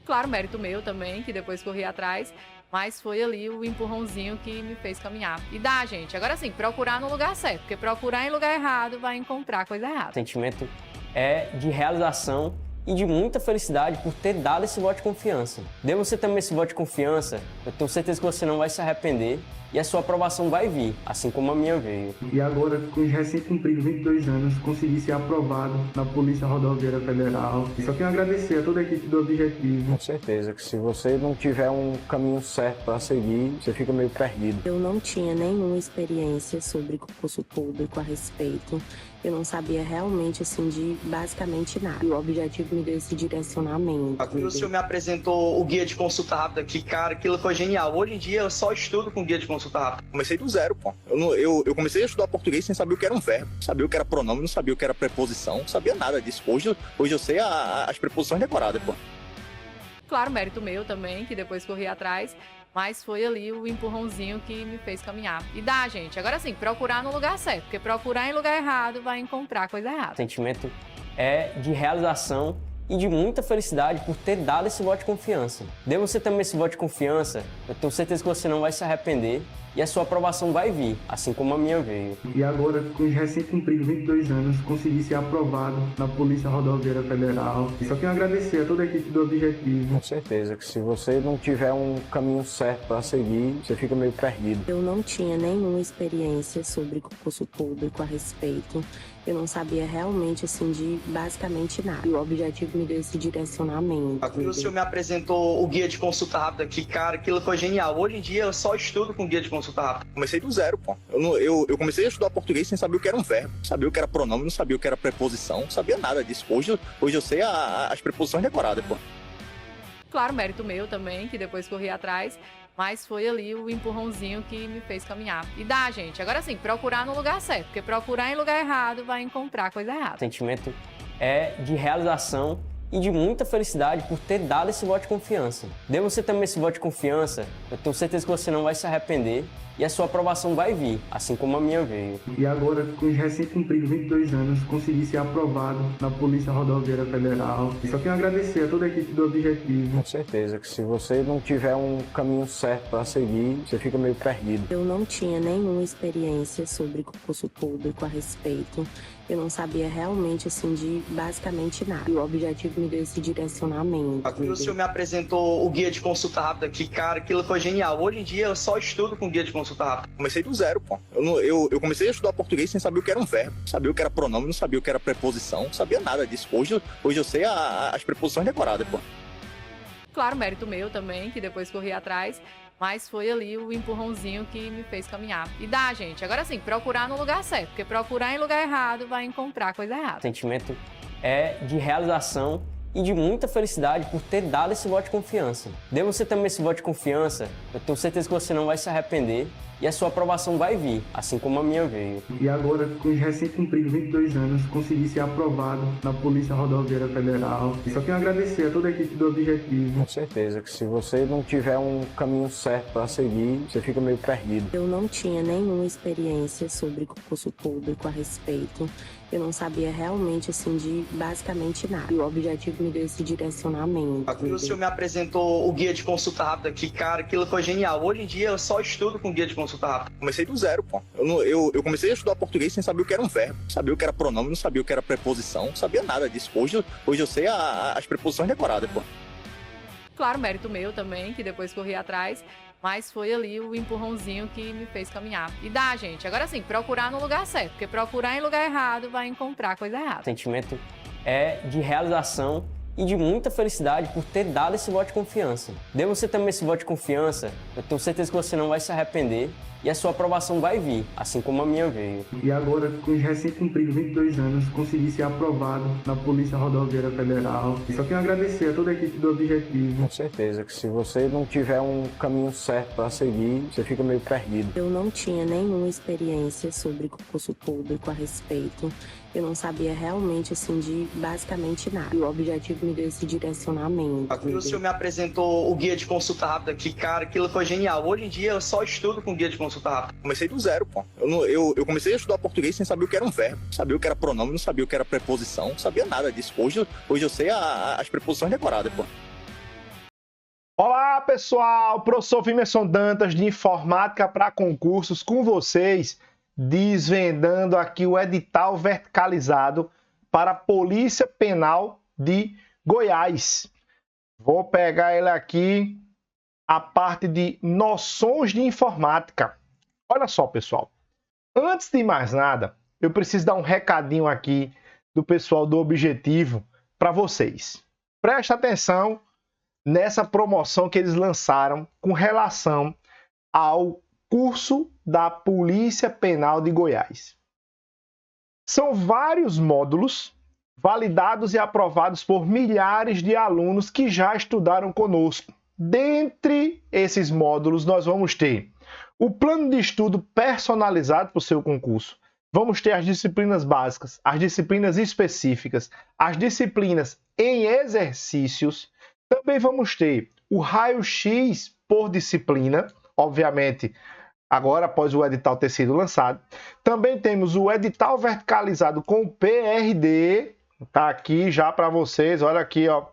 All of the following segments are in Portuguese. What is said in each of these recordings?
Claro, mérito meu também, que depois corri atrás, mas foi ali o empurrãozinho que me fez caminhar. E dá, gente. Agora sim, procurar no lugar certo, porque procurar em lugar errado vai encontrar coisa O errada. sentimento é de realização e de muita felicidade por ter dado esse voto de confiança. Dê você também esse voto de confiança, eu tenho certeza que você não vai se arrepender e a sua aprovação vai vir, assim como a minha veio. E agora, com os recém-cumpridos 22 anos, consegui ser aprovado na Polícia Rodoviária Federal. E só tenho a agradecer a toda a equipe do Objetivo. Com certeza que se você não tiver um caminho certo para seguir, você fica meio perdido. Eu não tinha nenhuma experiência sobre concurso público a respeito. Eu não sabia realmente, assim, de basicamente nada. E o Objetivo me deu esse direcionamento. O senhor me apresentou o guia de consulta rápida, que, cara, aquilo foi genial. Hoje em dia eu só estudo com guia de consulta rápida. Comecei do zero, pô. Eu comecei a estudar português sem saber o que era um verbo, sabia o que era pronome, não sabia o que era preposição, não sabia nada disso. Hoje eu sei as preposições decoradas, pô. Claro, mérito meu também, que depois corri atrás, mas foi ali o empurrãozinho que me fez caminhar. E dá, gente. Agora sim, procurar no lugar certo, porque procurar em lugar errado vai encontrar coisa errada. O sentimento é de realização e de muita felicidade por ter dado esse voto de confiança. Dê você também esse voto de confiança, eu tenho certeza que você não vai se arrepender e a sua aprovação vai vir, assim como a minha veio. E agora, com os recém-cumpridos 22 anos, consegui ser aprovado na Polícia Rodoviária Federal. E só tenho a agradecer a toda a equipe do Objetivo. Com certeza que se você não tiver um caminho certo para seguir, você fica meio perdido. Eu não tinha nenhuma experiência sobre concurso público a respeito. Eu não sabia realmente, assim, de basicamente nada. E o Objetivo me deu esse direcionamento. O senhor me apresentou o guia de consulta rápida, que, cara, aquilo foi genial. Hoje em dia eu só estudo com guia de consulta rápida. Comecei do zero, pô. Eu comecei a estudar português sem saber o que era um verbo, sabia o que era pronome, não sabia o que era preposição, não sabia nada disso. Hoje eu sei as preposições decoradas, pô. Claro, mérito meu também, que depois corri atrás, mas foi ali o empurrãozinho que me fez caminhar. E dá, gente. Agora sim, procurar no lugar certo, porque procurar em lugar errado vai encontrar coisa errada. O sentimento é de realização e de muita felicidade por ter dado esse voto de confiança. Dê você também esse voto de confiança, eu tenho certeza que você não vai se arrepender e a sua aprovação vai vir, assim como a minha veio. E agora, com os recém-cumpridos 22 anos, consegui ser aprovado na Polícia Rodoviária Federal. E só tenho a agradecer a toda a equipe do Objetivo. Com certeza que se você não tiver um caminho certo para seguir, você fica meio perdido. Eu não tinha nenhuma experiência sobre concurso público a respeito. Eu não sabia realmente, assim, de basicamente nada. E o Objetivo me deu esse direcionamento. O senhor me apresentou o guia de consulta rápida, que, cara, aquilo foi genial. Hoje em dia eu só estudo com guia de consulta rápida. Comecei do zero, pô. Eu comecei a estudar português sem saber o que era um verbo, sabia o que era pronome, não sabia o que era preposição, não sabia nada disso. Hoje eu sei as preposições decoradas, pô. Claro, mérito meu também, que depois corri atrás, mas foi ali o empurrãozinho que me fez caminhar. E dá, gente. Agora sim, procurar no lugar certo, porque procurar em lugar errado vai encontrar coisa errada. O sentimento é de realização e de muita felicidade por ter dado esse voto de confiança. Dê você também esse voto de confiança, eu tenho certeza que você não vai se arrepender e a sua aprovação vai vir, assim como a minha veio. E agora, com os recém-cumpridos 22 anos, consegui ser aprovado na Polícia Rodoviária Federal. E só tenho a agradecer a toda a equipe do Objetivo. Com certeza que se você não tiver um caminho certo para seguir, você fica meio perdido. Eu não tinha nenhuma experiência sobre concurso público a respeito. Eu não sabia realmente, assim, de basicamente nada. E o Objetivo me deu esse direcionamento. O senhor me apresentou o guia de consulta rápida, que, cara, aquilo foi genial. Hoje em dia eu só estudo com guia de consulta rápida. Comecei do zero, pô. Eu comecei a estudar português sem saber o que era um verbo, sabia o que era pronome, não sabia o que era preposição, não sabia nada disso. Hoje eu sei as preposições decoradas, pô. Claro, mérito meu também, que depois corri atrás, mas foi ali o empurrãozinho que me fez caminhar. E dá, gente. Agora sim, procurar no lugar certo, porque procurar em lugar errado vai encontrar coisa errada. O sentimento é de realização e de muita felicidade por ter dado esse voto de confiança. Dê você também esse voto de confiança, eu tenho certeza que você não vai se arrepender e a sua aprovação vai vir, assim como a minha veio. E agora, com os recém-cumpridos 22 anos, consegui ser aprovado na Polícia Rodoviária Federal. E só tenho a agradecer a toda a equipe do Objetivo. Com certeza que se você não tiver um caminho certo para seguir, você fica meio perdido. Eu não tinha nenhuma experiência sobre concurso público a respeito. Eu não sabia realmente, assim, de basicamente nada. E o Objetivo me deu esse direcionamento. O senhor me apresentou o guia de consulta rápida, que, cara, aquilo foi genial. Hoje em dia eu só estudo com guia de consulta rápida. Comecei do zero, pô. Eu comecei a estudar português sem saber o que era um verbo, sabia o que era pronome, não sabia o que era preposição, não sabia nada disso. Hoje eu sei as preposições decoradas, pô. Olá, pessoal! Professor Vimerson Dantas, de Informática para Concursos, com vocês, desvendando aqui o edital verticalizado para a Polícia Penal de Goiás. Vou pegar ele aqui, a parte de noções de informática. Olha só, pessoal. Antes de mais nada, eu preciso dar um recadinho aqui do pessoal do Objetivo para vocês. Presta atenção nessa promoção que eles lançaram com relação ao curso da Polícia Penal de Goiás. São vários módulos validados e aprovados por milhares de alunos que já estudaram conosco. Dentre esses módulos, nós vamos ter o plano de estudo personalizado para o seu concurso. Vamos ter as disciplinas básicas, as disciplinas específicas, as disciplinas em exercícios. Também vamos ter o raio-x por disciplina, obviamente, agora após o edital ter sido lançado. Também temos o edital verticalizado com PRD, tá aqui já para vocês, olha aqui, ó,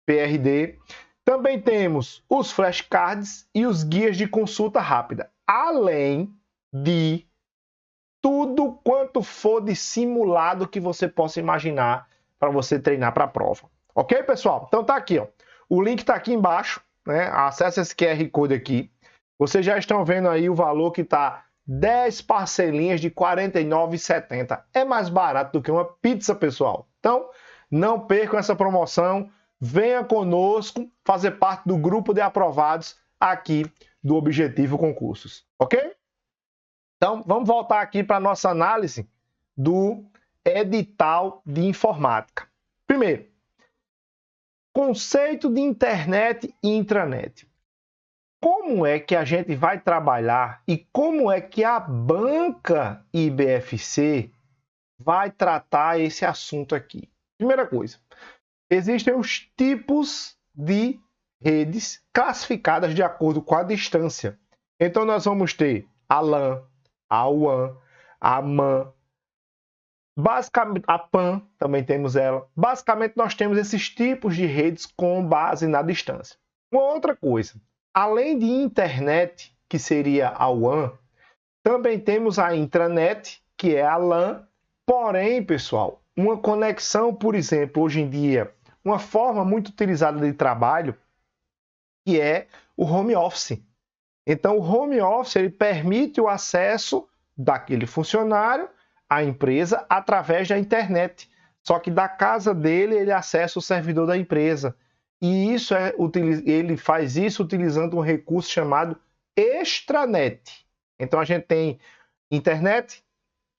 PRD. Também temos os flashcards e os guias de consulta rápida, além de tudo quanto for de simulado que você possa imaginar para você treinar para a prova. Ok, pessoal? Então tá aqui, ó. O link está aqui embaixo, né? Acesse esse QR Code aqui. Vocês já estão vendo aí o valor que está 10 parcelinhas de R$ 49,70. É mais barato do que uma pizza, pessoal. Então, não percam essa promoção. Venha conosco fazer parte do grupo de aprovados aqui do Objetivo Concursos. Ok? Então, vamos voltar aqui para a nossa análise do edital de informática. Primeiro, conceito de internet e intranet. Como é que a gente vai trabalhar e como é que a banca IBFC vai tratar esse assunto aqui? Primeira coisa, existem os tipos de redes classificadas de acordo com a distância. Então, nós vamos ter a LAN, a WAN, a MAN, basicamente a PAN, também temos ela. Basicamente, nós temos esses tipos de redes com base na distância. Uma outra coisa, além de internet, que seria a WAN, também temos a intranet, que é a LAN. Porém, pessoal, uma conexão, por exemplo, hoje em dia, uma forma muito utilizada de trabalho, que é o home office. Então, o home office ele permite o acesso daquele funcionário à empresa através da internet. Só que da casa dele, ele acessa o servidor da empresa. E isso ele faz isso utilizando um recurso chamado extranet. Então, a gente tem internet,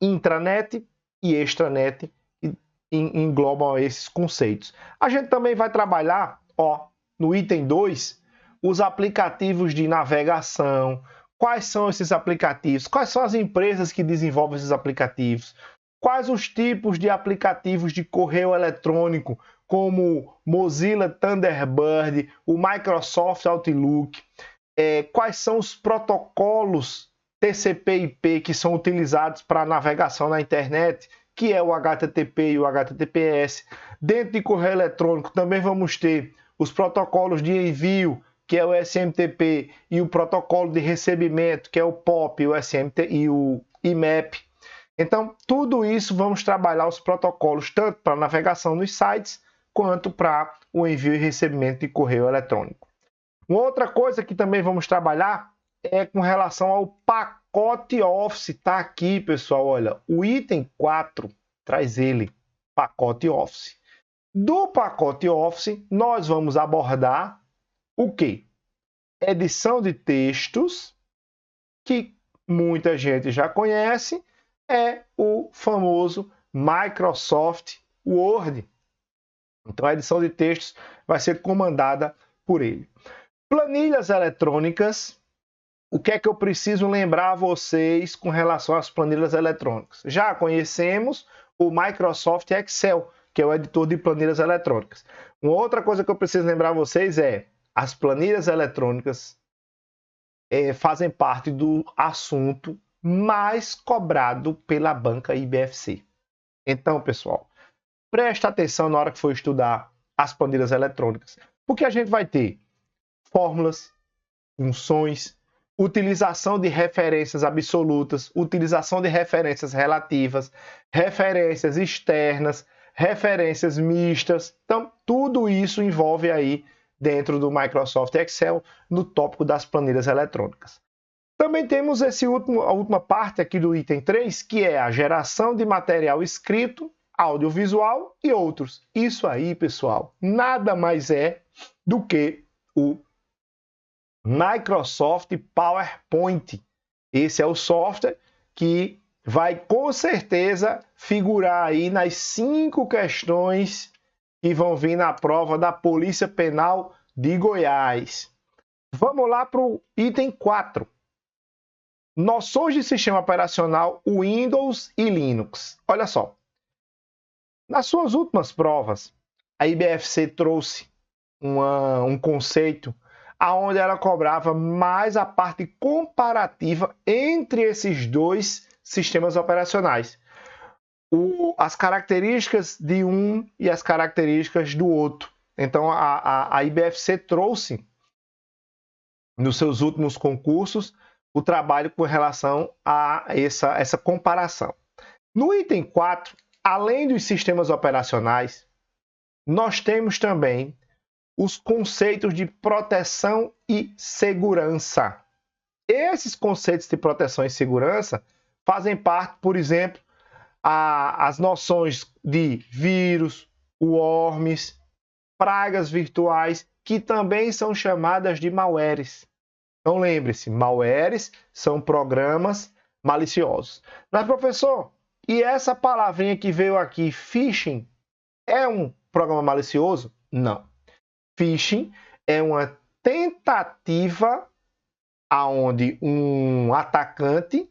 intranet e extranet, que englobam esses conceitos. A gente também vai trabalhar, ó, no item 2, os aplicativos de navegação. Quais são esses aplicativos? Quais são as empresas que desenvolvem esses aplicativos? Quais os tipos de aplicativos de correio eletrônico, como Mozilla Thunderbird, o Microsoft Outlook? Quais são os protocolos TCP/IP que são utilizados para navegação na internet, que é o HTTP e o HTTPS? Dentro de correio eletrônico também vamos ter os protocolos de envio, que é o SMTP, e o protocolo de recebimento, que é o POP, o SMT e o IMAP. Então, tudo isso vamos trabalhar os protocolos tanto para navegação nos sites, quanto para o envio e recebimento de correio eletrônico. Uma outra coisa que também vamos trabalhar é com relação ao pacote Office. Está aqui, pessoal, olha, o item 4 traz ele, pacote Office. Do pacote Office, nós vamos abordar o quê? Edição de textos, que muita gente já conhece, é o famoso Microsoft Word. Então, a edição de textos vai ser comandada por ele. Planilhas eletrônicas. O que é que eu preciso lembrar a vocês com relação às planilhas eletrônicas? Já conhecemos o Microsoft Excel, que é o editor de planilhas eletrônicas. Uma outra coisa que eu preciso lembrar a vocês é as planilhas eletrônicas fazem parte do assunto mais cobrado pela banca IBFC. Então, pessoal, presta atenção na hora que for estudar as planilhas eletrônicas, porque a gente vai ter fórmulas, funções, utilização de referências absolutas, utilização de referências relativas, referências externas, referências mistas. Então, tudo isso envolve aí dentro do Microsoft Excel no tópico das planilhas eletrônicas. Também temos a última parte aqui do item 3, que é a geração de material escrito, audiovisual e outros. Isso aí, pessoal, nada mais é do que o Microsoft PowerPoint. Esse é o software que vai com certeza figurar aí nas 5 questões que vão vir na prova da Polícia Penal de Goiás. Vamos lá para o item 4. Noções de sistema operacional Windows e Linux. Olha só. Nas suas últimas provas, a IBFC trouxe um conceito onde ela cobrava mais a parte comparativa entre esses dois sistemas operacionais. As características de um e as características do outro. Então, a IBFC trouxe, nos seus últimos concursos, o trabalho com relação a essa comparação. No item 4, além dos sistemas operacionais, nós temos também os conceitos de proteção e segurança. Esses conceitos de proteção e segurança fazem parte, por exemplo, as noções de vírus, worms, pragas virtuais, que também são chamadas de malwares. Então lembre-se, malwares são programas maliciosos. Mas, professor, e essa palavrinha que veio aqui, phishing, é um programa malicioso? Não. Phishing é uma tentativa onde um atacante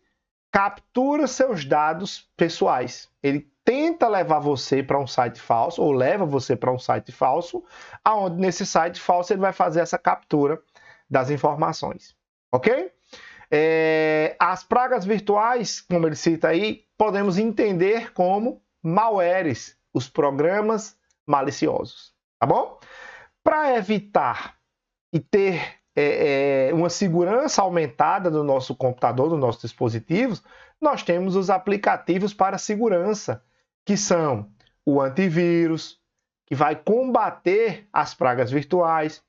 captura seus dados pessoais. Ele tenta levar você para um site falso, ou leva você para um site falso, onde nesse site falso ele vai fazer essa captura das informações. Ok? As pragas virtuais, como ele cita aí, podemos entender como malwares, os programas maliciosos. Tá bom? Para evitar e ter uma segurança aumentada do nosso computador, dos nossos dispositivos, nós temos os aplicativos para segurança, que são o antivírus, que vai combater as pragas virtuais,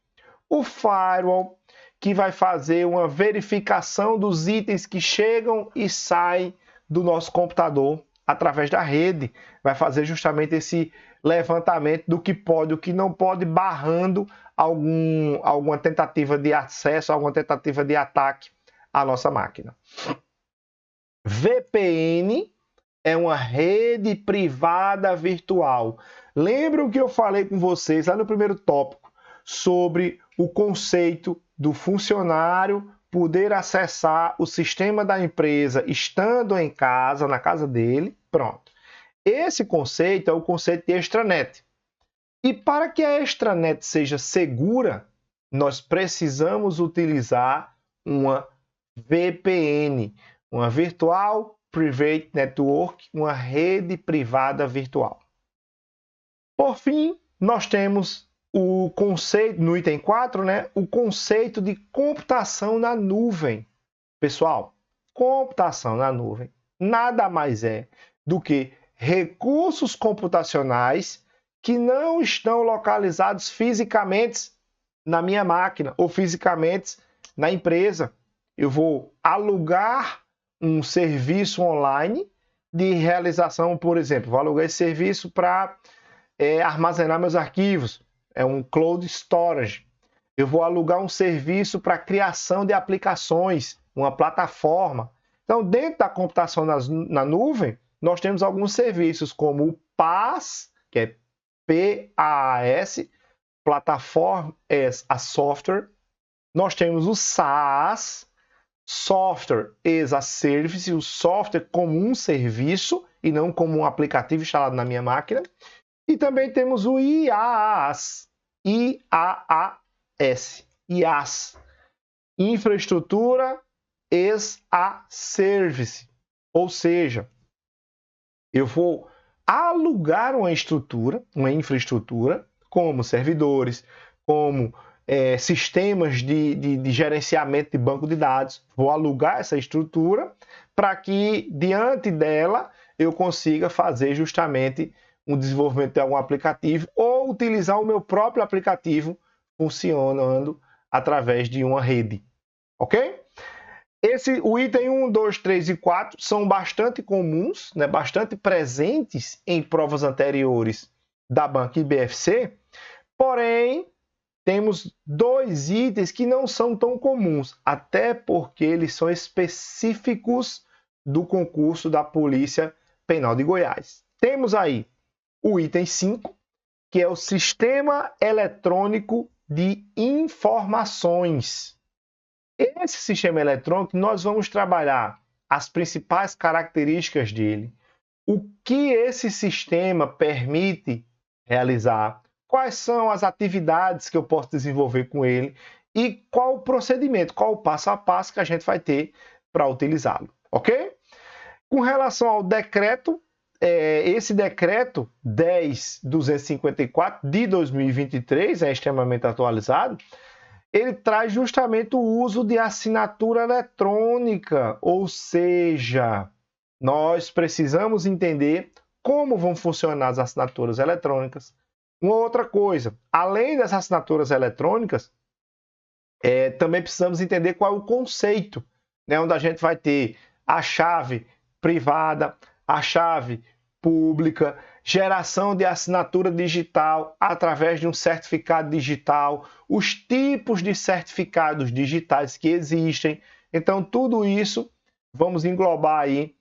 o firewall, que vai fazer uma verificação dos itens que chegam e saem do nosso computador através da rede, vai fazer justamente esse levantamento do que pode e o que não pode, barrando alguma tentativa de acesso, alguma tentativa de ataque à nossa máquina. VPN é uma rede privada virtual. Lembram que eu falei com vocês lá no primeiro tópico sobre o conceito do funcionário poder acessar o sistema da empresa estando em casa, na casa dele? Pronto. Esse conceito é o conceito de extranet. E para que a extranet seja segura, nós precisamos utilizar uma VPN, uma Virtual Private Network, uma rede privada virtual. Por fim, nós temos o conceito, no item 4, o conceito de computação na nuvem. Pessoal, computação na nuvem nada mais é do que recursos computacionais que não estão localizados fisicamente na minha máquina ou fisicamente na empresa. Eu vou alugar um serviço online de realização, por exemplo, vou alugar esse serviço para armazenar meus arquivos, é um cloud storage. Eu vou alugar um serviço para criação de aplicações, uma plataforma. Então, dentro da computação na nuvem, nós temos alguns serviços como o PaaS, que é PaaS, Platform as a Software. Nós temos o SaaS, Software as a Service, o software como um serviço e não como um aplicativo instalado na minha máquina. E também temos o IaaS, IaaS, Infraestrutura as a Service. Ou seja, eu vou alugar uma infraestrutura, como servidores, como sistemas de gerenciamento de banco de dados. Vou alugar essa estrutura para que, diante dela, eu consiga fazer justamente um desenvolvimento de algum aplicativo ou utilizar o meu próprio aplicativo funcionando através de uma rede. Ok? O item 1, 2, 3 e 4 são bastante comuns, né, bastante presentes em provas anteriores da banca IBFC, porém, temos 2 itens que não são tão comuns, até porque eles são específicos do concurso da Polícia Penal de Goiás. Temos aí o item 5, que é o Sistema Eletrônico de Informações. Esse sistema eletrônico, nós vamos trabalhar as principais características dele, o que esse sistema permite realizar, quais são as atividades que eu posso desenvolver com ele e qual o procedimento, qual o passo a passo que a gente vai ter para utilizá-lo, ok? Com relação ao decreto, esse decreto 10.254 de 2023, é extremamente atualizado, ele traz justamente o uso de assinatura eletrônica, ou seja, nós precisamos entender como vão funcionar as assinaturas eletrônicas. Uma outra coisa, além das assinaturas eletrônicas, também precisamos entender qual é o conceito, né, onde a gente vai ter a chave privada, a chave pública, geração de assinatura digital através de um certificado digital, os tipos de certificados digitais que existem. Então, tudo isso vamos englobar aí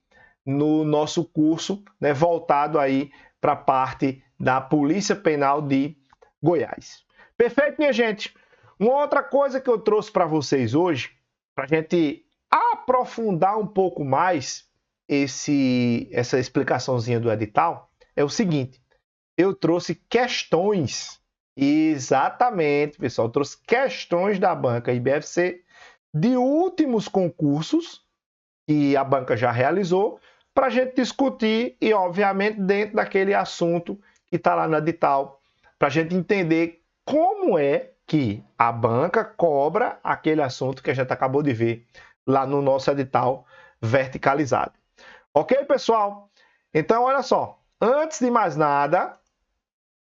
no nosso curso, né, voltado aí para a parte da Polícia Penal de Goiás. Perfeito, minha gente? Uma outra coisa que eu trouxe para vocês hoje, para a gente aprofundar um pouco mais essa explicaçãozinha do edital, é o seguinte: eu trouxe questões, exatamente, pessoal, eu trouxe questões da banca IBFC de últimos concursos que a banca já realizou, para a gente discutir e, obviamente, dentro daquele assunto que está lá no edital, para a gente entender como é que a banca cobra aquele assunto que a gente acabou de ver lá no nosso edital verticalizado. Ok, pessoal? Então, olha só. Antes de mais nada,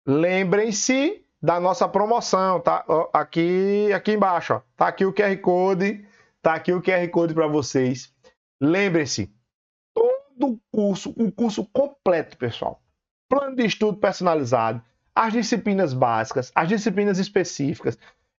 lembrem-se da nossa promoção, tá? Aqui embaixo, ó. Tá aqui o QR Code, para vocês. Lembrem-se, todo o curso completo, pessoal. Plano de estudo personalizado, as disciplinas básicas, as disciplinas específicas,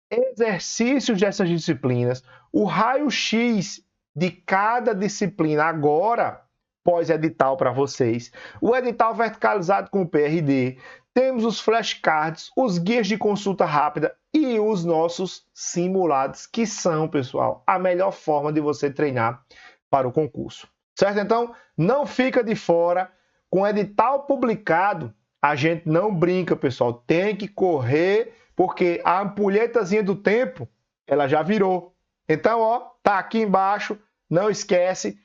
exercícios dessas disciplinas, o raio-x de cada disciplina agora, pós-edital para vocês, o edital verticalizado com o PRD, temos os flashcards, os guias de consulta rápida e os nossos simulados, que são, pessoal, a melhor forma de você treinar para o concurso. Certo? Então, não fica de fora. Com o edital publicado, a gente não brinca, pessoal. Tem que correr, porque a ampulhetazinha do tempo, ela já virou. Então, ó, tá aqui embaixo, não esquece.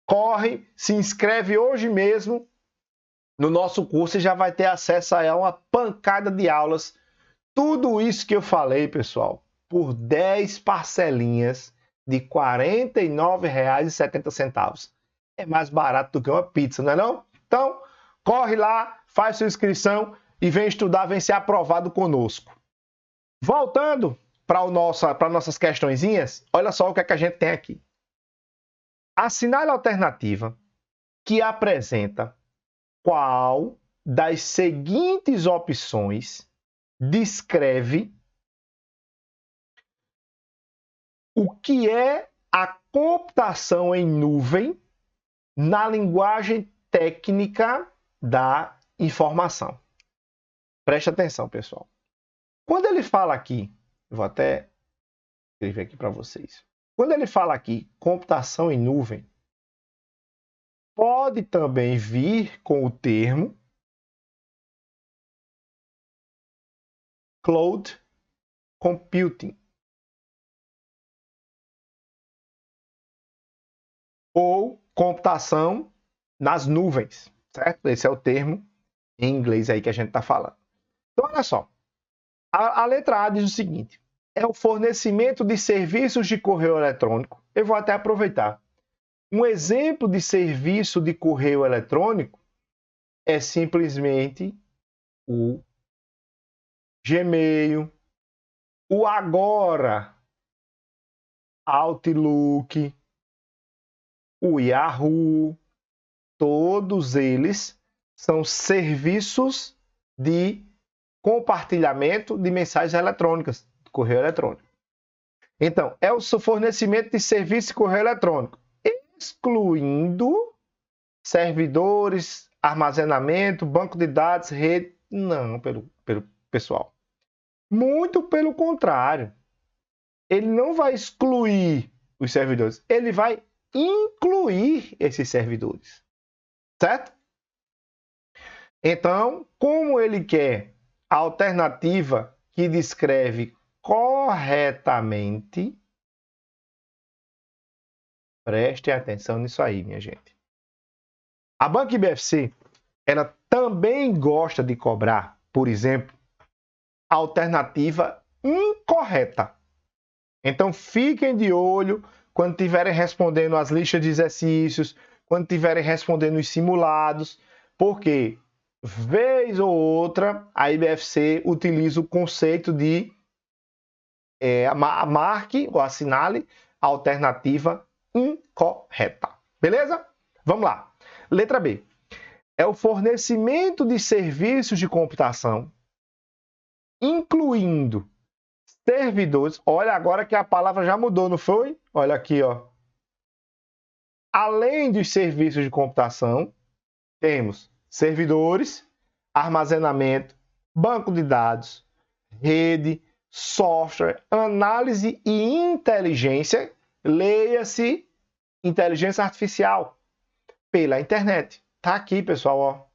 Corre, se inscreve hoje mesmo no nosso curso e já vai ter acesso a uma pancada de aulas. Tudo isso que eu falei, pessoal, por 10 parcelinhas de R$ 49,70. É mais barato do que uma pizza, não é não? Então, corre lá, faz sua inscrição e vem estudar, vem ser aprovado conosco. Voltando para nossas questõezinhas, olha só o que é que a gente tem aqui. Assinale a alternativa que apresenta qual das seguintes opções descreve o que é a computação em nuvem na linguagem técnica da informação. Preste atenção, pessoal. Quando ele fala aqui, eu vou até escrever aqui para vocês. Quando ele fala aqui computação em nuvem, pode também vir com o termo cloud computing ou computação nas nuvens, certo? Esse é o termo em inglês aí que a gente está falando. Então, olha só. A letra A diz o seguinte: é o fornecimento de serviços de correio eletrônico. Eu vou até aproveitar. Um exemplo de serviço de correio eletrônico é simplesmente o Gmail, o Agora, Outlook, o Yahoo, todos eles são serviços de compartilhamento de mensagens eletrônicas, de correio eletrônico. Então, é o fornecimento de serviço de correio eletrônico, excluindo servidores, armazenamento, banco de dados, rede. Não, pelo pessoal. Muito pelo contrário. Ele não vai excluir os servidores, ele vai incluir esses servidores. Certo? Então, como ele quer a alternativa que descreve corretamente, prestem atenção nisso aí, minha gente. A Banco IBFC, ela também gosta de cobrar, por exemplo, a alternativa incorreta. Então, fiquem de olho quando estiverem respondendo as listas de exercícios, quando estiverem respondendo os simulados, porque, vez ou outra, a IBFC utiliza o conceito de marque ou assinale a alternativa incorreta. Beleza? Vamos lá. Letra B. É o fornecimento de serviços de computação, incluindo servidores. Olha agora que a palavra já mudou, não foi? Olha aqui, ó. Além dos serviços de computação, temos servidores, armazenamento, banco de dados, rede, software, análise e inteligência. Leia-se inteligência artificial pela internet. Tá aqui, pessoal, ó.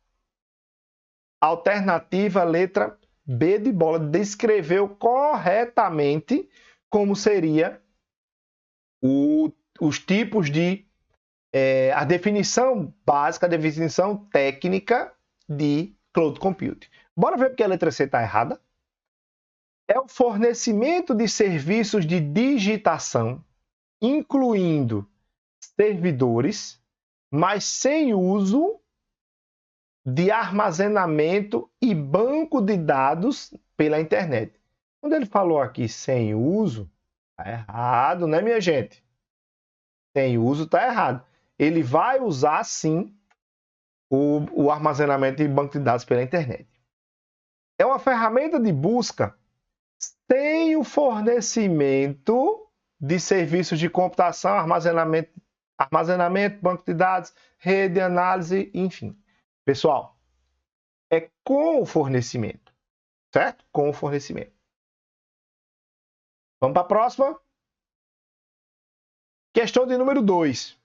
Alternativa letra B de bola descreveu corretamente como seria os tipos de a definição básica, a definição técnica de cloud computing. Bora ver porque a letra C está errada. É o fornecimento de serviços de digitação, incluindo servidores, mas sem uso de armazenamento e banco de dados pela internet. Quando ele falou aqui sem uso, está errado, né, minha gente? Sem uso está errado. Ele vai usar, sim, o armazenamento e banco de dados pela internet. É uma ferramenta de busca sem o fornecimento de serviços de computação, armazenamento, banco de dados, rede, análise, enfim. Pessoal, é com o fornecimento, certo? Com o fornecimento. Vamos para a próxima. Questão de número 2.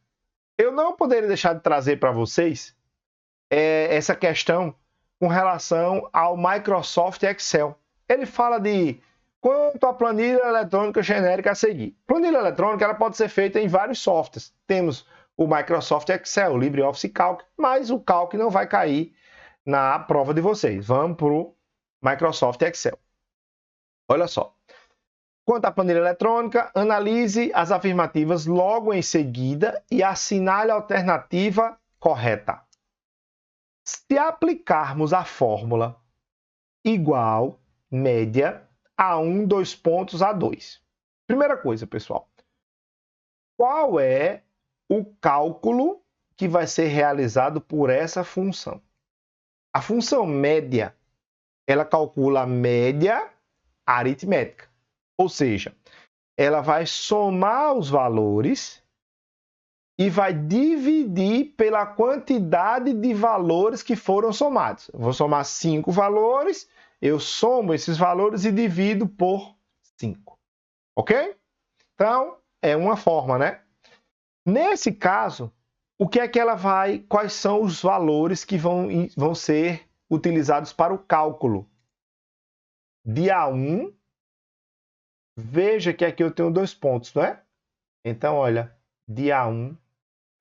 Eu não poderia deixar de trazer para vocês essa questão com relação ao Microsoft Excel. Ele fala de quanto à planilha eletrônica genérica a seguir. Planilha eletrônica ela pode ser feita em vários softwares. Temos o Microsoft Excel, o LibreOffice Calc, mas o Calc não vai cair na prova de vocês. Vamos para o Microsoft Excel. Olha só. Quanto à planilha eletrônica, analise as afirmativas logo em seguida e assinale a alternativa correta. Se aplicarmos a fórmula igual média a 1, 2 pontos a 2. Primeira coisa, pessoal. Qual é o cálculo que vai ser realizado por essa função? A função média, ela calcula a média aritmética. Ou seja, ela vai somar os valores e vai dividir pela quantidade de valores que foram somados. Eu vou somar 5 valores, eu somo esses valores e divido por 5. Ok? Então, é uma forma, né? Nesse caso, o que é que ela vai... Quais são os valores que vão ser utilizados para o cálculo? De A1, veja que aqui eu tenho 2 pontos, não é? Então, olha, de A1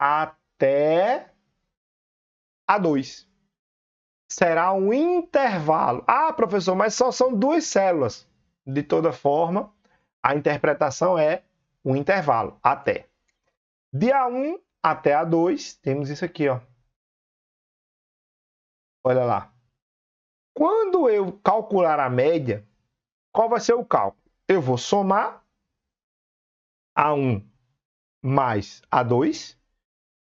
até A2. Será um intervalo. Ah, professor, mas só são 2 células. De toda forma, a interpretação é um intervalo, até. De A1 até A2, temos isso aqui, ó. Olha lá. Quando eu calcular a média, qual vai ser o cálculo? Eu vou somar A1 mais A2.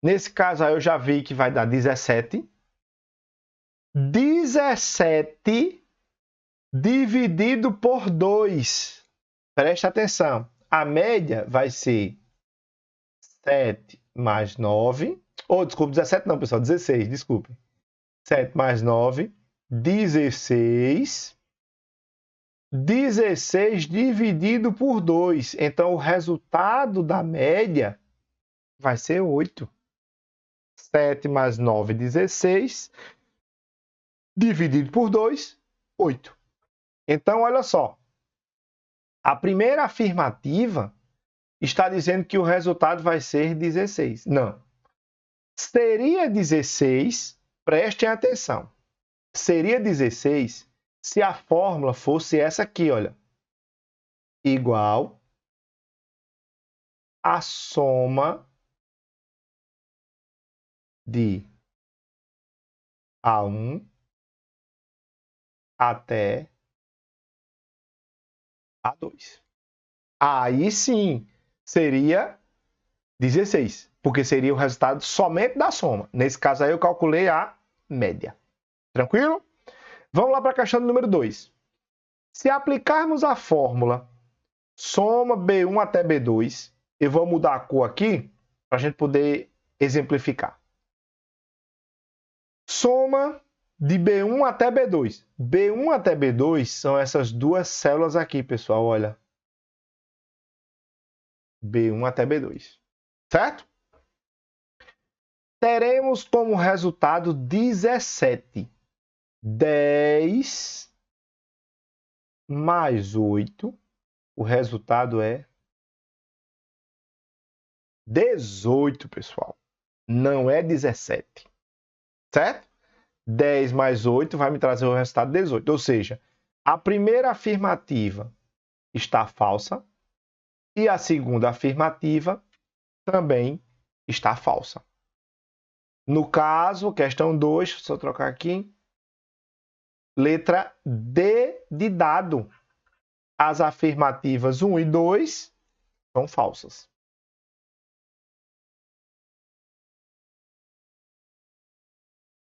Nesse caso, aí eu já vi que vai dar 17. 17 dividido por 2. Preste atenção. A média vai ser 7 mais 9. Desculpe, 17 não, pessoal. 16, desculpe. 7 mais 9, 16. 16 dividido por 2. Então, o resultado da média vai ser 8. 7 mais 9, 16. Dividido por 2, 8. Então, olha só. A primeira afirmativa está dizendo que o resultado vai ser 16. Não. Seria 16, prestem atenção. Seria 16 se a fórmula fosse essa aqui, olha. Igual a soma de A1 até A2. Aí sim seria 16, porque seria o resultado somente da soma. Nesse caso aí eu calculei a média. Tranquilo? Vamos lá para a questão número 2. Se aplicarmos a fórmula soma B1 até B2, eu vou mudar a cor aqui para a gente poder exemplificar. Soma de B1 até B2. B1 até B2 são essas duas células aqui, pessoal, olha. B1 até B2. Certo? Teremos como resultado 17. 10 mais 8. O resultado é 18, pessoal. Não é 17. Certo? 10 mais 8 vai me trazer o resultado 18. Ou seja, a primeira afirmativa está falsa e a segunda afirmativa também está falsa. No caso, questão 2, deixa eu trocar aqui. Letra D de dado. As afirmativas 1 e 2 são falsas.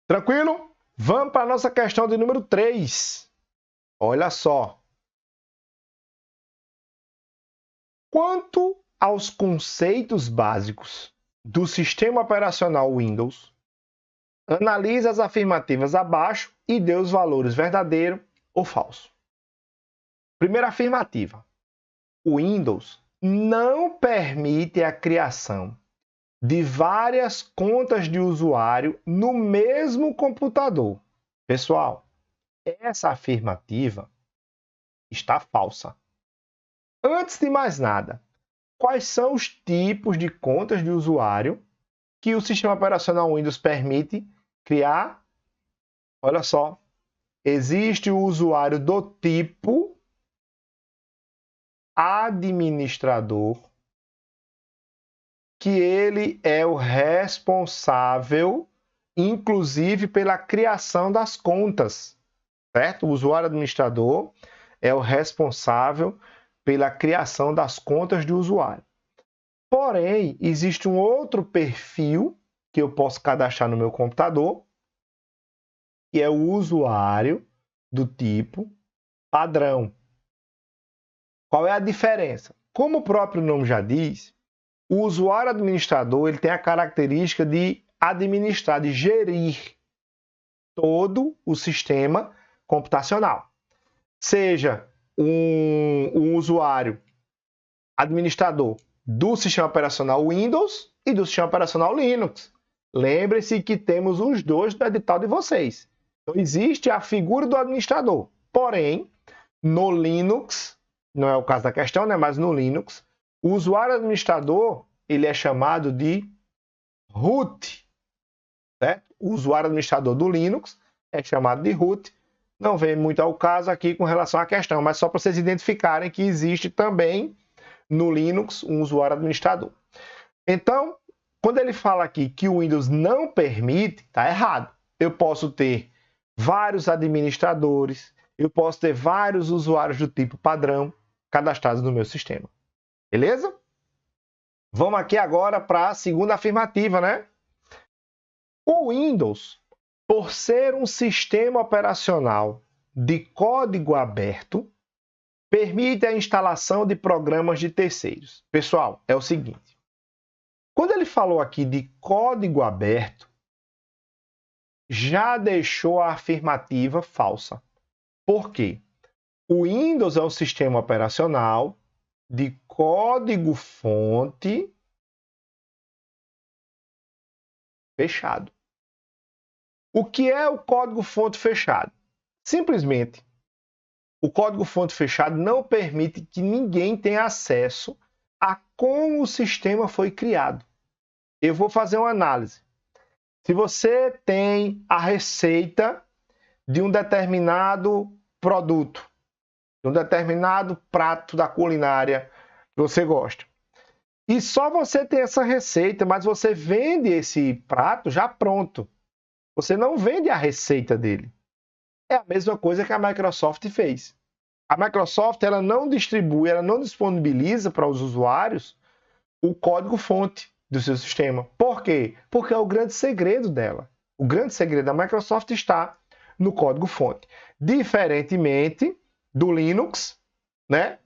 Tranquilo? Vamos para a nossa questão de número 3. Olha só. Quanto aos conceitos básicos do sistema operacional Windows, analise as afirmativas abaixo e dê os valores verdadeiro ou falso. Primeira afirmativa. O Windows não permite a criação de várias contas de usuário no mesmo computador. Pessoal, essa afirmativa está falsa. Antes de mais nada, quais são os tipos de contas de usuário que o sistema operacional Windows permite criar? Olha só, existe o usuário do tipo administrador, que ele é o responsável, inclusive, pela criação das contas, certo? O usuário administrador é o responsável pela criação das contas de usuário. Porém, existe um outro perfil que eu posso cadastrar no meu computador, que é o usuário do tipo padrão. Qual é a diferença? Como o próprio nome já diz, o usuário administrador ele tem a característica de administrar, de gerir todo o sistema computacional. Seja um usuário administrador do sistema operacional Windows e do sistema operacional Linux. Lembre-se que temos os dois no edital de vocês. Então, existe a figura do administrador. Porém, no Linux, não é o caso da questão, né? Mas no Linux, o usuário administrador ele é chamado de root. Certo? O usuário administrador do Linux é chamado de root. Não vem muito ao caso aqui com relação à questão, mas só para vocês identificarem que existe também no Linux um usuário administrador. Então, quando ele fala aqui que o Windows não permite, está errado. Eu posso ter vários administradores, eu posso ter vários usuários do tipo padrão cadastrados no meu sistema. Beleza? Vamos aqui agora para a segunda afirmativa, né? O Windows, por ser um sistema operacional de código aberto, permite a instalação de programas de terceiros. Pessoal, é o seguinte. Quando ele falou aqui de código aberto, já deixou a afirmativa falsa. Por quê? O Windows é um sistema operacional de código-fonte fechado. O que é o código-fonte fechado? Simplesmente, o código-fonte fechado não permite que ninguém tenha acesso a como o sistema foi criado. Eu vou fazer uma análise. Se você tem a receita de um determinado produto, de um determinado prato da culinária que você gosta, e só você tem essa receita, mas você vende esse prato já pronto. Você não vende a receita dele. É a mesma coisa que a Microsoft fez. A Microsoft ela não distribui, ela não disponibiliza para os usuários o código-fonte do seu sistema. Por quê? Porque é o grande segredo dela. O grande segredo da Microsoft está no código-fonte. Diferentemente do Linux, né?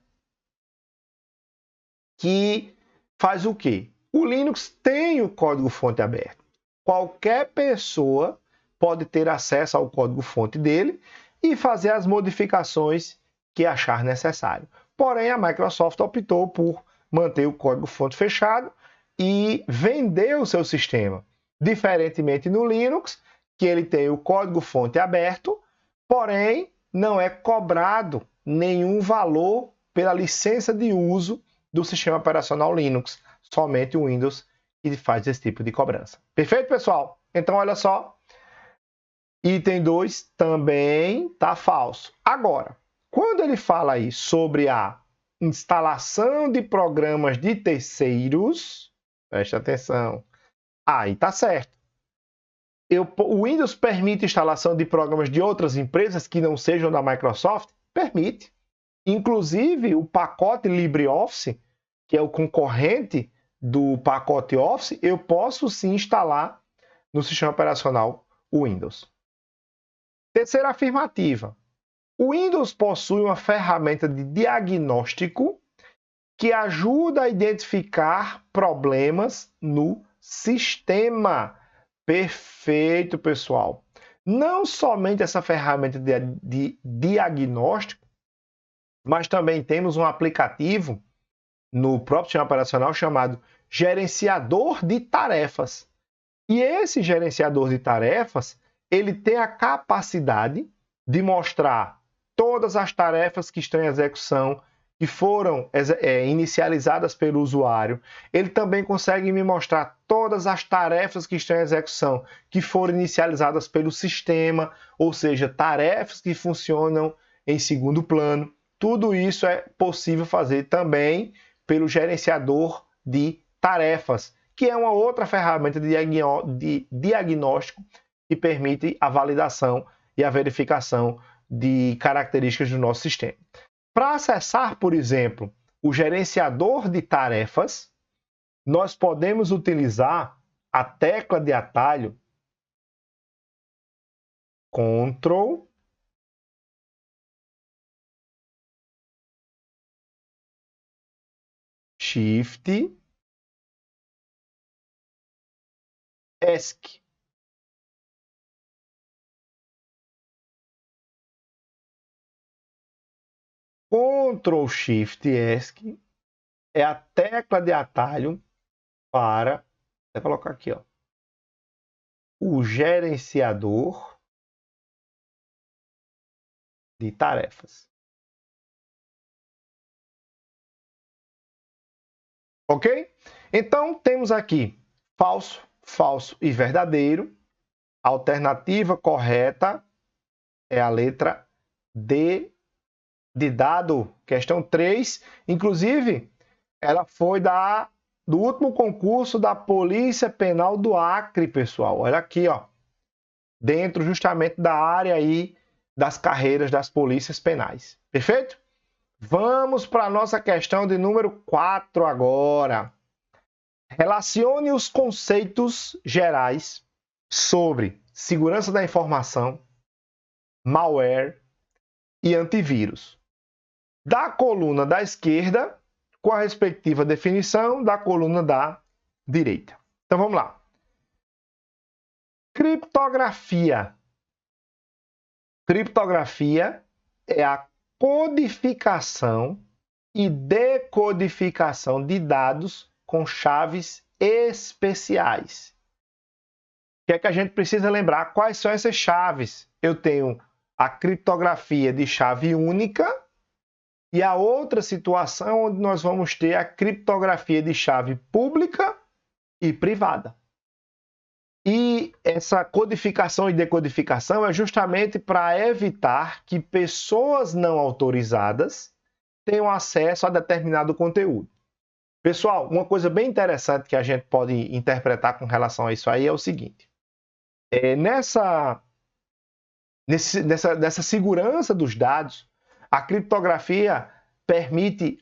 Que faz o quê? O Linux tem o código-fonte aberto. Qualquer pessoa pode ter acesso ao código-fonte dele e fazer as modificações que achar necessário. Porém, a Microsoft optou por manter o código-fonte fechado e vender o seu sistema. Diferentemente no Linux, que ele tem o código-fonte aberto, porém não é cobrado nenhum valor pela licença de uso do sistema operacional Linux. Somente o Windows que faz esse tipo de cobrança. Perfeito, pessoal? Então, olha só. Item 2 também está falso. Agora, quando ele fala aí sobre a instalação de programas de terceiros, preste atenção, aí está certo. O Windows permite instalação de programas de outras empresas que não sejam da Microsoft? Permite. Inclusive, o pacote LibreOffice, que é o concorrente do pacote Office, eu posso sim instalar no sistema operacional Windows. Terceira afirmativa. O Windows possui uma ferramenta de diagnóstico que ajuda a identificar problemas no sistema. Perfeito, pessoal. Não somente essa ferramenta de diagnóstico, mas também temos um aplicativo no próprio sistema operacional chamado gerenciador de tarefas. E esse gerenciador de tarefas, ele tem a capacidade de mostrar todas as tarefas que estão em execução, que foram inicializadas pelo usuário. Ele também consegue me mostrar todas as tarefas que estão em execução, que foram inicializadas pelo sistema, ou seja, tarefas que funcionam em segundo plano. Tudo isso é possível fazer também pelo gerenciador de tarefas, que é uma outra ferramenta de diagnóstico que permite a validação e a verificação de características do nosso sistema. Para acessar, por exemplo, o gerenciador de tarefas, nós podemos utilizar a tecla de atalho Ctrl Shift ESC. Ctrl Shift ESC é a tecla de atalho para, vou colocar aqui, ó, o gerenciador de tarefas. Ok? Então, temos aqui falso, falso e verdadeiro. A alternativa correta é a letra D de dado. Questão 3. Inclusive, ela foi do último concurso da Polícia Penal do Acre, pessoal. Olha aqui, ó. Dentro justamente da área aí das carreiras das polícias penais. Perfeito? Vamos para a nossa questão de número 4 agora. Relacione os conceitos gerais sobre segurança da informação, malware e antivírus, da coluna da esquerda com a respectiva definição da coluna da direita. Então vamos lá. Criptografia. Criptografia é a codificação e decodificação de dados com chaves especiais. O que é que a gente precisa lembrar? Quais são essas chaves? Eu tenho a criptografia de chave única e a outra situação onde nós vamos ter a criptografia de chave pública e privada. E essa codificação e decodificação é justamente para evitar que pessoas não autorizadas tenham acesso a determinado conteúdo. Pessoal, uma coisa bem interessante que a gente pode interpretar com relação a isso aí é o seguinte. Nessa segurança dos dados, a criptografia permite,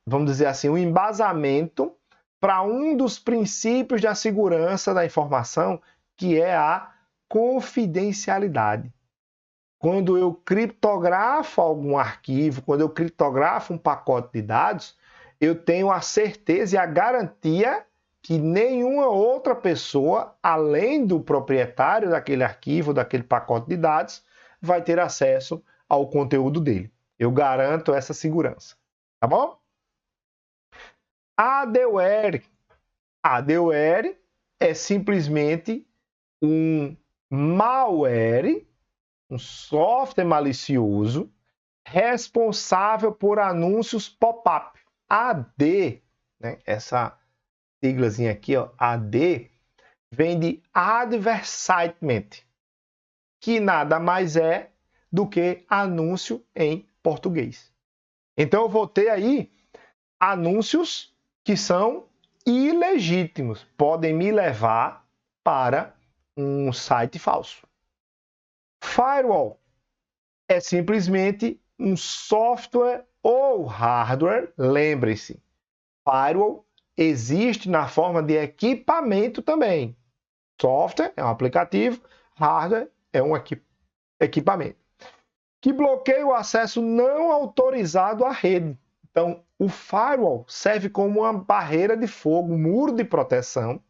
vamos dizer assim, um embasamento para um dos princípios da segurança da informação, que é a confidencialidade. Quando eu criptografo algum arquivo, quando eu criptografo um pacote de dados, eu tenho a certeza e a garantia que nenhuma outra pessoa, além do proprietário daquele arquivo, daquele pacote de dados, vai ter acesso ao conteúdo dele. Eu garanto essa segurança. Tá bom? Adware. Adware é simplesmente um malware, um software malicioso, responsável por anúncios pop-up. AD, né? Essa siglazinha aqui, ó, AD, vem de Advertisement, que nada mais é do que anúncio em português. Então eu vou ter aí anúncios que são ilegítimos, podem me levar para um site falso. Firewall é simplesmente um software ou hardware, lembre-se, firewall existe na forma de equipamento também. Software é um aplicativo, hardware é um equipamento, que bloqueia o acesso não autorizado à rede. Então, o firewall serve como uma barreira de fogo, um muro de proteção,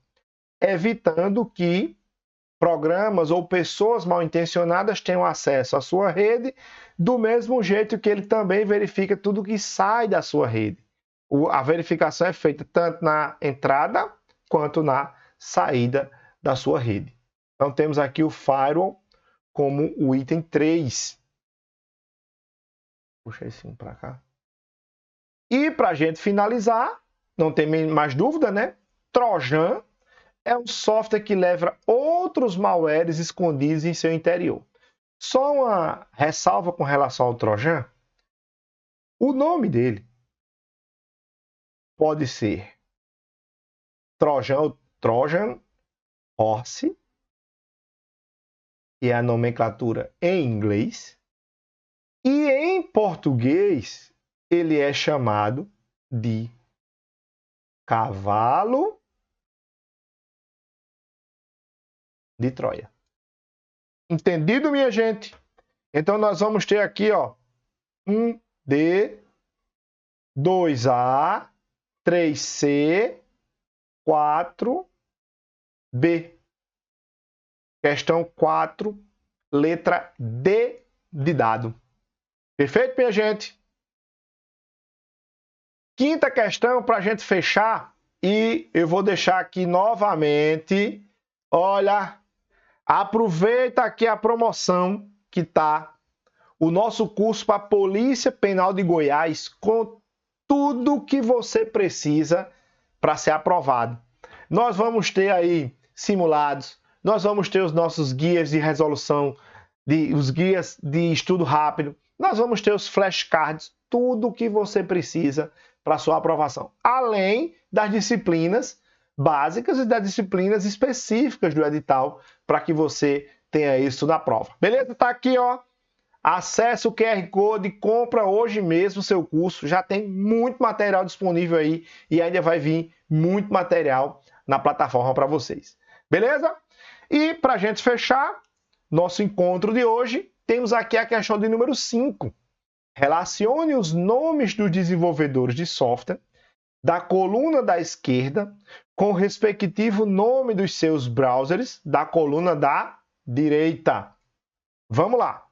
evitando que programas ou pessoas mal intencionadas tenham acesso à sua rede, do mesmo jeito que ele também verifica tudo que sai da sua rede. A verificação é feita tanto na entrada quanto na saída da sua rede. Então, temos aqui o firewall como o item 3. Puxa esse um para cá. E para a gente finalizar, não tem mais dúvida, né? Trojan é um software que leva outros malwares escondidos em seu interior. Só uma ressalva com relação ao Trojan. O nome dele pode ser Trojan Horse, que é a nomenclatura em inglês, e em português ele é chamado de cavalo de Troia. Entendido, minha gente? Então nós vamos ter aqui, ó, 1D, 2A, 3C, 4B. Questão 4, letra D de dado. Perfeito, minha gente? Quinta questão para a gente fechar, e eu vou deixar aqui novamente, olha, aproveita aqui a promoção que tá, o nosso curso para a Polícia Penal de Goiás, com tudo que você precisa para ser aprovado. Nós vamos ter aí simulados, nós vamos ter os nossos guias de resolução os guias de estudo rápido. Nós vamos ter os flashcards, tudo o que você precisa para sua aprovação. Além das disciplinas básicas e das disciplinas específicas do edital para que você tenha isso na prova. Beleza? Tá aqui, ó. Acesse o QR Code, compra hoje mesmo o seu curso. Já tem muito material disponível aí e ainda vai vir muito material na plataforma para vocês. Beleza? E para a gente fechar nosso encontro de hoje, temos aqui a questão de número 5. Relacione os nomes dos desenvolvedores de software da coluna da esquerda com o respectivo nome dos seus browsers da coluna da direita. Vamos lá.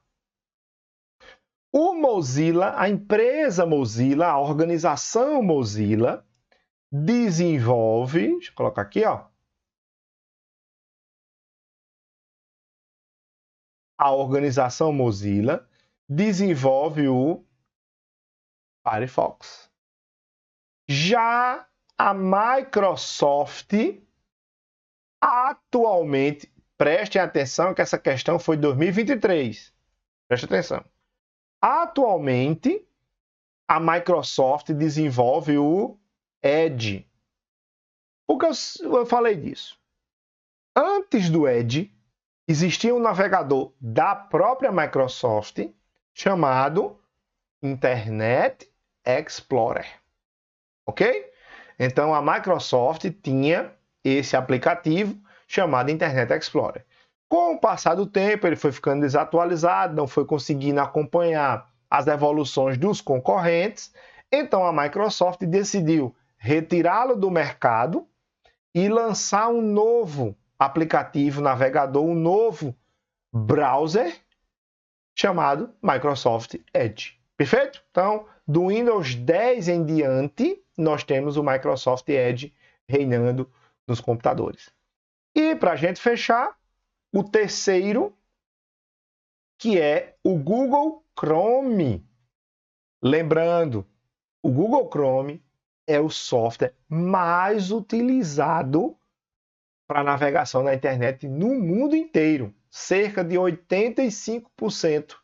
O Mozilla, a empresa Mozilla, a organização Mozilla, desenvolve, deixa eu colocar aqui, ó. A organização Mozilla desenvolve o Firefox. Já a Microsoft, atualmente, prestem atenção que essa questão foi de 2023. Preste atenção. Atualmente, a Microsoft desenvolve o Edge. Por que eu falei disso? Antes do Edge, existia um navegador da própria Microsoft chamado Internet Explorer. Ok? Então, a Microsoft tinha esse aplicativo chamado Internet Explorer. Com o passar do tempo, ele foi ficando desatualizado, não foi conseguindo acompanhar as evoluções dos concorrentes. Então, a Microsoft decidiu retirá-lo do mercado e lançar um novo aplicativo navegador, um novo browser chamado Microsoft Edge. Perfeito? Então, do Windows 10 em diante, nós temos o Microsoft Edge reinando nos computadores. E para a gente fechar, o terceiro, que é o Google Chrome. Lembrando, o Google Chrome é o software mais utilizado para navegação na internet no mundo inteiro. Cerca de 85%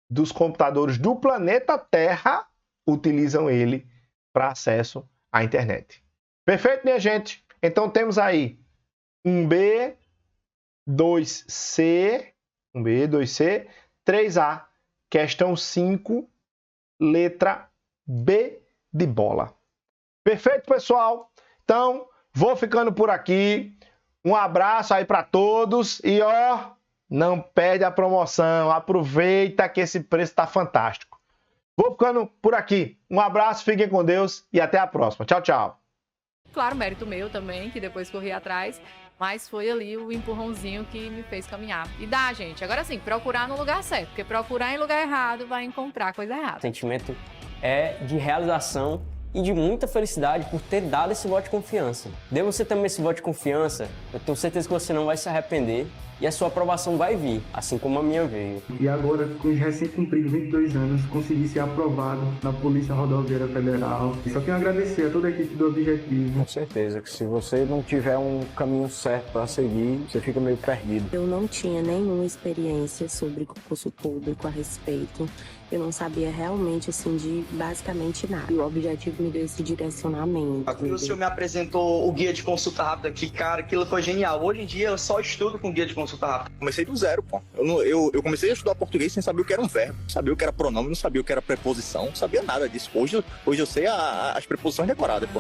dos computadores do planeta Terra utilizam ele para acesso à internet. Perfeito, minha gente? Então temos aí 1B, 2C, 3A, questão 5, letra B de bola. Perfeito, pessoal? Então, vou ficando por aqui. Um abraço aí para todos e ó, não perde a promoção, aproveita que esse preço está fantástico. Vou ficando por aqui. Um abraço, fiquem com Deus e até a próxima. Tchau, tchau. Claro, mérito meu também, que depois corri atrás, mas foi ali o empurrãozinho que me fez caminhar. E dá, gente. Agora sim, procurar no lugar certo, porque procurar em lugar errado vai encontrar coisa errada. O sentimento é de realização e de muita felicidade por ter dado esse voto de confiança. Dê você também esse voto de confiança, eu tenho certeza que você não vai se arrepender e a sua aprovação vai vir, assim como a minha veio. E agora, com os recém-cumpridos 22 anos, consegui ser aprovado na Polícia Rodoviária Federal. E só quero agradecer a toda a equipe do Objetivo. Com certeza que se você não tiver um caminho certo para seguir, você fica meio perdido. Eu não tinha nenhuma experiência sobre concurso público a respeito. Eu não sabia realmente, assim, de basicamente nada. E o Objetivo me deu esse direcionamento. O senhor me apresentou o guia de consulta rápida, que, cara, aquilo foi genial. Hoje em dia eu só estudo com guia de consulta rápida. Comecei do zero, pô. Eu comecei a estudar português sem saber o que era um verbo. Sabia o que era pronome, não sabia o que era preposição, não sabia nada disso. Hoje eu sei as preposições decoradas, pô.